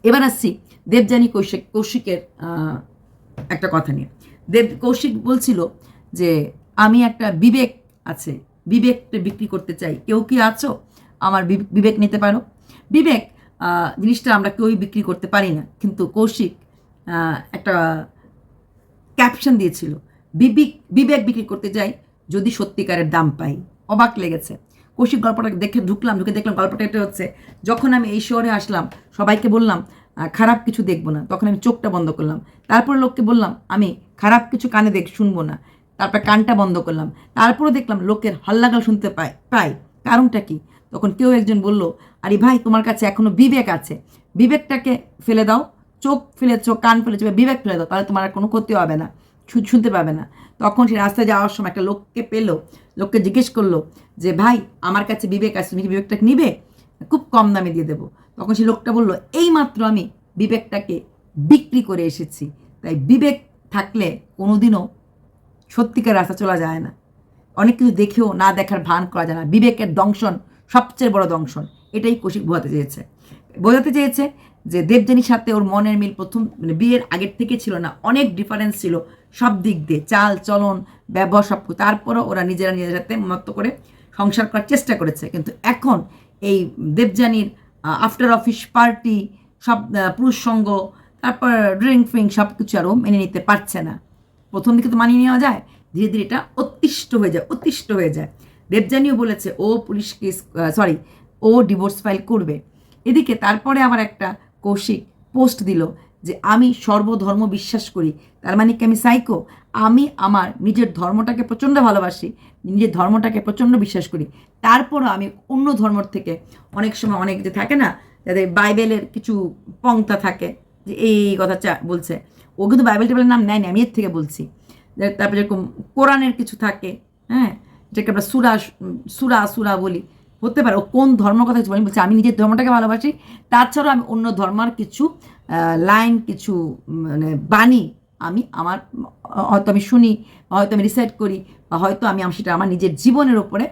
এবার আসছি দেবযানী কৌশিকের একটা কথা নিয়ে। কৌশিক বলছিল যে আমি একটা বিবেক আছে, বিবেকটা বিক্রি করতে চাই, কেউ কি আছো আমার বিবেক নিতে পারো? বিবেক জিনিসটা আমরা কেউই বিক্রি করতে পারি না, কিন্তু কৌশিক একটা ক্যাপশন দিয়েছিল, বিবেক বিক্রি করতে যাই যদি সত্যিকারের দাম পাই। অবাক লেগেছে। কৌশিক গল্পটা দেখে ঢুকে দেখলাম গল্পটা এটা হচ্ছে, যখন আমি এই শহরে আসলাম সবাইকে বললাম খারাপ কিছু দেখবো না, তখন আমি চোখটা বন্ধ করলাম। তারপরে লোককে বললাম আমি খারাপ কিছু কানে শুনবো না, তারপর কানটা বন্ধ করলাম। তারপরে দেখলাম লোকের হল্লাগাল শুনতে পাই। কারণটা কি? তখন কেউ একজন বলল, আরে ভাই তোমার কাছে এখনো বিবেক আছে, বিবেকটাকে ফেলে দাও, চোখ ফেলেছো, কান ফেলেছো, বিবেক ফেলে দাও, তাহলে তোমার আর কোনো ক্ষতি হবে না, শুনতে পাবে না। তখন সে রাস্তায় যাওয়ার সময় একটা লোককে পেলো, লোককে জিজ্ঞেস করলো যে ভাই আমার কাছে বিবেক আছে, তুমি কি বিবেকটাকে নিবে? খুব কম দামে দিয়ে দেবো। তখন সেই লোকটা বললো, এই মাত্র আমি বিবেকটাকে বিক্রি করে এসেছি। তাই বিবেক থাকলে কোনোদিনও সত্যিকার রাস্তা চলা যায় না। অনেক কিছু দেখেও না দেখার ভান করা যায় না। বিবেকের দংশন সবচেয়ে বড় দংশন, এটাই কৌশিক বোঝাতে চেয়েছে যে দেবযানীর সাথে ওর মনের মিল প্রথম মানে বিয়ের আগের থেকে ছিল না, অনেক ডিফারেন্স ছিল সব দিক দিয়ে, চাল চলন ব্যবহার সব। তারপরও ওরা নিজেদের সাথে মতো করে সংসার করার চেষ্টা করেছে। কিন্তু এখন এই দেবযানীর আফটার অফিস পার্টি, সব পুরুষ সঙ্গ, তারপর ড্রিঙ্ক ফ্রিঙ্ক সব কিছু আরও মেনে নিতে পারছে না। প্রথম দিকে তো মানিয়ে নেওয়া যায়, ধীরে ধীরে এটা অতিষ্ঠ হয়ে যায়। দেবযানীও বলেছে ও পুলিশ কেস ও ডিভোর্স ফাইল করবে। এদিকে তারপরে আবার একটা কৌশিক পোস্ট দিল যে আমি সর্বধর্ম বিশ্বাস করি। তার মানে কি আমি সাইকো? আমি আমার নিজের ধর্মটাকে প্রচণ্ড ভালোবাসি, নিজের ধর্মটাকে প্রচণ্ড বিশ্বাস করি, তারপরও আমি অন্য ধর্মর থেকে অনেক সময় অনেক যে থাকে না যাদের বাইবেলের কিছু পংক্তা থাকে যে এই কথা বলছে, ও কিন্তু বাইবেল টেবিলের নাম নেয়নি, আমি এর থেকে বলছি। তারপরে যেরকম কোরআনের কিছু থাকে, হ্যাঁ, যেটাকে আমরা সুরা বলি, হতে পারে ও কোন ধর্মের কথা কিছু বলি, বলছে আমি নিজের ধর্মটাকে ভালোবাসি, তাছাড়াও আমি অন্য ধর্মের কিছু লাইন, কিছু মানে বাণী আমি আমার হয়তো আমি শুনি, হয়তো আমি রিসাইট করি, বা হয়তো আমি সেটা আমার নিজের জীবনের ওপরে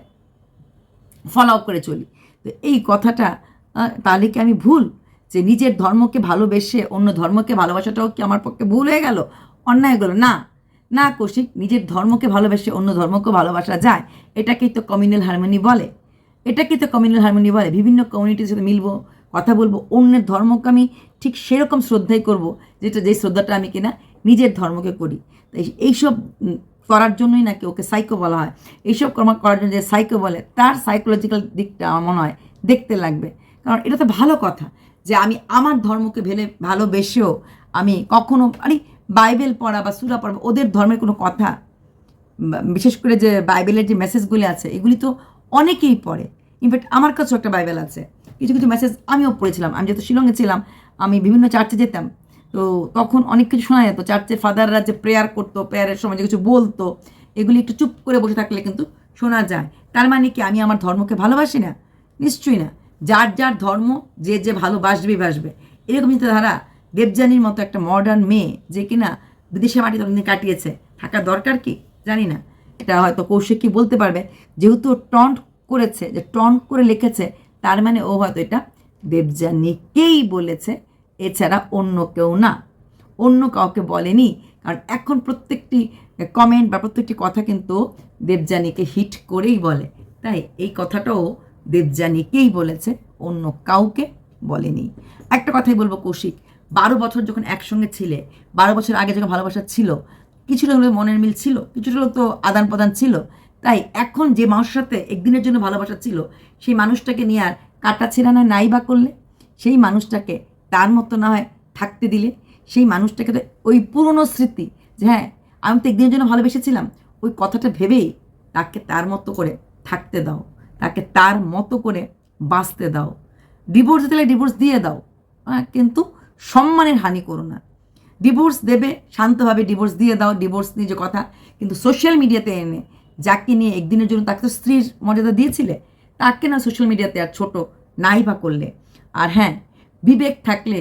ফলো আপ করে চলি। তো এই কথাটা তাহলে কি আমি ভুল? যে নিজের ধর্মকে ভালোবেসে অন্য ধর্মকে ভালোবাসাটাও কি আমার পক্ষে ভুল হয়ে গেল, অন্যায় হয়ে গেল? না কৌশিক, নিজের ধর্মকে ভালোবেসে অন্য ধর্মকে ভালোবাসা যায়, এটাকেই তো কমিউনাল হারমোনি বলে। বিভিন্ন কমিউনিটির সাথে মিলবো, কথা বলবো, অন্যের ধর্মকে আমি ঠিক সেরকম শ্রদ্ধাই করব, যেই শ্রদ্ধাটা আমি কিনা নিজের ধর্মকে করি। তাই এইসব করার জন্যই নাকি ওকে সাইকো বলা হয়। এইসব কর্ম করার জন্য যে সাইকো বলে, তার সাইকোলজিক্যাল দিকটা আমার মনে হয় দেখতে লাগবে। কারণ এটা তো ভালো কথা যে আমি আমার ধর্মকে ভালোবেসেও আমি কখনো বাইবেল পড়া বা সূরা পড়া, ওদের ধর্মের কোনো কথা, বিশেষ করে যে বাইবেলের যে মেসেজগুলি আছে এগুলি তো অনেকেই পড়ে। ইনফ্যাক্ট আমার কাছেও একটা বাইবেল আছে, কিছু কিছু মেসেজ আমিও পড়েছিলাম। আমি যেহেতু শিলংয়ে ছিলাম, আমি বিভিন্ন চার্চে যেতাম, তো তখন অনেক কিছু শোনা যেত। চার্চের ফাদাররা যে প্রেয়ার করতো, প্রেয়ারের সময় যে কিছু বলতো, এগুলি একটু চুপ করে বসে থাকলে কিন্তু শোনা যায়। তার মানে কি আমি আমার ধর্মকে ভালোবাসি না? নিশ্চয়ই না। যার যার ধর্ম যে ভালোবাসবে, এরকম চিন্তাধারা দেবযানীর মতো একটা মডার্ন মেয়ে যে কিনা বিদেশে মাটি তখন কাটিয়েছে, থাকা দরকার কি জানি না। এটা হয়তো কৌশিক কি বলতে পারবে, যেহেতু টন্ট করেছে, যে টন্ট করে লিখেছে, তার মানে ও হয়তো এটা দেবযানীকেই বলেছে, এছাড়া অন্য কেউ না, অন্য কাউকে বলেনি। কারণ এখন প্রত্যেকটি কমেন্ট বা প্রত্যেকটি কথা কিন্তু দেবযানীকে হিট করেই বলে। তাই এই কথাটাও দেবযানীকেই বলেছে, অন্য কাউকে বলেনি। একটা কথাই বলবো কৌশিক, 12 বছর যখন একসঙ্গে ছিলে, 12 বছর আগে যখন ভালোবাসা ছিল, কিছুটা হলেও মনের মিল ছিল, কিছুটা হলেও তো আদান প্রদান ছিল। তাই এখন যে মানুষের সাথে একদিনের জন্য ভালোবাসা ছিল, সেই মানুষটাকে নিয়ে আর কাটা ছেঁড়া নাই বা করলে, সেই মানুষটাকে তার মতো না হয় থাকতে দিলে, সেই মানুষটাকে তো ওই পুরনো স্মৃতি যে হ্যাঁ আমি তো একদিনের জন্য ভালোবেসেছিলাম, ওই কথাটা ভেবেই তাকে তার মতো করে থাকতে দাও, তাকে তার মতো করে বাঁচতে দাও। ডিভোর্স দিলে ডিভোর্স দিয়ে দাও, কিন্তু সম্মানের হানি করো না। ডিভোর্স দেবে শান্তভাবে, ডিভোর্স দিয়ে দাও, ডিভোর্স নিয়ে যে কথা, কিন্তু সোশ্যাল মিডিয়াতে এনে যাকে নিয়ে একদিনের জন্য, তাকে তো স্ত্রীর মর্যাদা দিয়েছিলে, তাকে না সোশ্যাল মিডিয়াতে আর ছোট নাই বা করলে। আর হ্যাঁ, বিবেক থাকলে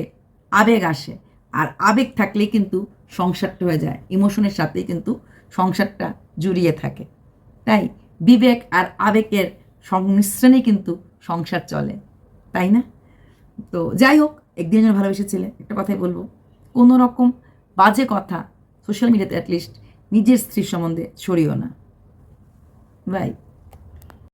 আবেগ আসে, আর আবেগ থাকলেই কিন্তু সংসারটা হয়ে যায়, ইমোশনের সাথেই কিন্তু সংসারটা জড়িয়ে থাকে। তাই বিবেক আর আবেগের সংমিশ্রণেই কিন্তু সংসার চলে, তাই না? তো যাই হোক, একদিনের জন্য ভালোবেসেছিলে, একটা কথাই বলবো, কোনো রকম বাজে কথা সোশ্যাল মিডিয়াতে অ্যাটলিস্ট নিজের স্ত্রীর সম্বন্ধে ছড়িও না। বাই।